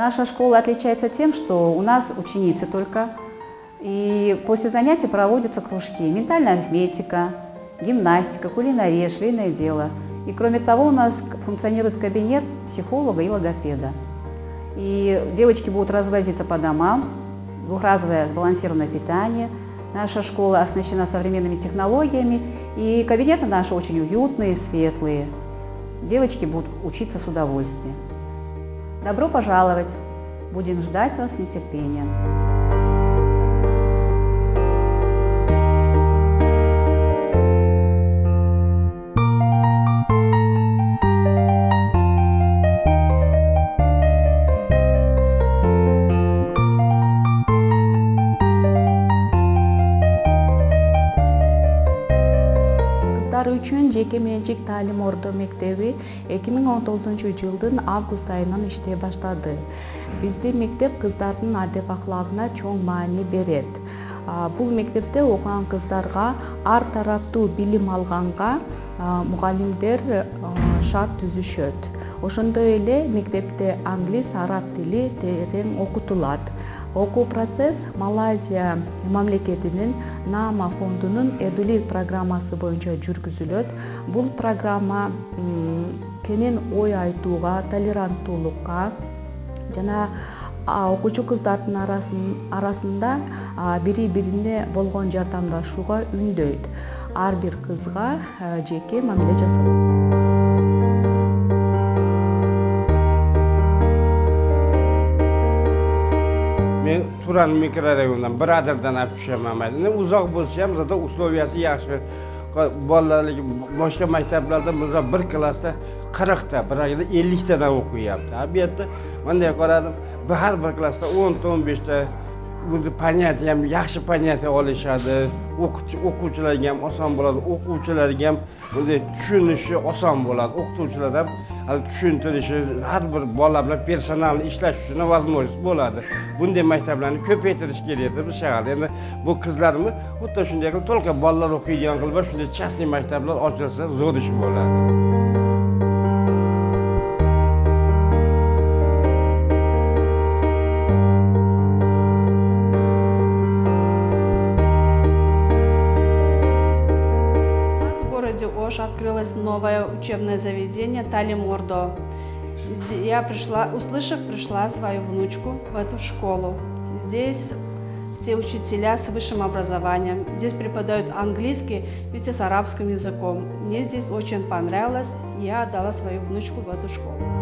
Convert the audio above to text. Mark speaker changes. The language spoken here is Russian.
Speaker 1: Наша школа отличается тем, что у нас ученицы только, и после занятий проводятся кружки ментальная арифметика, гимнастика, кулинария, швейное дело. И кроме того, у нас функционирует кабинет психолога и логопеда. И девочки будут развозиться по домам, двухразовое сбалансированное питание. Наша школа оснащена современными технологиями, и кабинеты наши очень уютные, светлые. Девочки будут учиться с удовольствием. Добро пожаловать! Будем ждать вас с нетерпением.
Speaker 2: Үчүн жеке менчик таалим орто мектеби 2019 август айынан иштей баштады. Бизде мектеп кыздардын адеп аклагына чоң маани берет. Бул мектепте окуган кыздарга ар тараптуу билим алганга мугалимдер шарт түзүшөт. Ошондой эле мектепте англис, араб тили терең окутулат. Окуу процесс Малайзия мамлекетинин Наама фондунун Эдулит программасы боюнча жүргүзүлөт. Бул программа кенен ой айтууга, толеранттуулукка жана окуучу кыздардын арасында бири-бирине болгон жардамдашууга үндөйт. Ар бир кызга жеке мамиле жасалат.
Speaker 3: Men Turan mikrorayonundan Biradırdan olib tushaman. Uzoq bo'lsa ham zada условияsi yaxshi. Bolalar boshqa maktablarda bizda bir klassda 40 ta, bir oyda 50 tadan o'qiyapti. Bu yerda bunday qaradim, har bir klassda 10 ta, 15 ta o'zi понятие ham yaxshi понятие olishadi. O'quvchilarga ham oson bo'ladi, o'quvchilarga ham bunday tushunishi oson bo'ladi. O'qituvchilar ham tushuntirishi, har bir bola bilan personalni ishlash uchun возможность bo'ladi. Bunday maktablarni ko'paytirish kerak edi bu shaharda. Endi bu qizlarimiz xuddi shunday qilib to'liq bolalar o'qiydigan qilib shunday частный maktablar ochilsa zo'r ish bo'ladi.
Speaker 4: В городе Ош открылось новое учебное заведение Талим Ордо. Я пришла свою внучку в эту школу. Здесь все учителя с высшим образованием. Здесь преподают английский вместе с арабским языком. Мне здесь очень понравилось, и я отдала свою внучку в эту школу.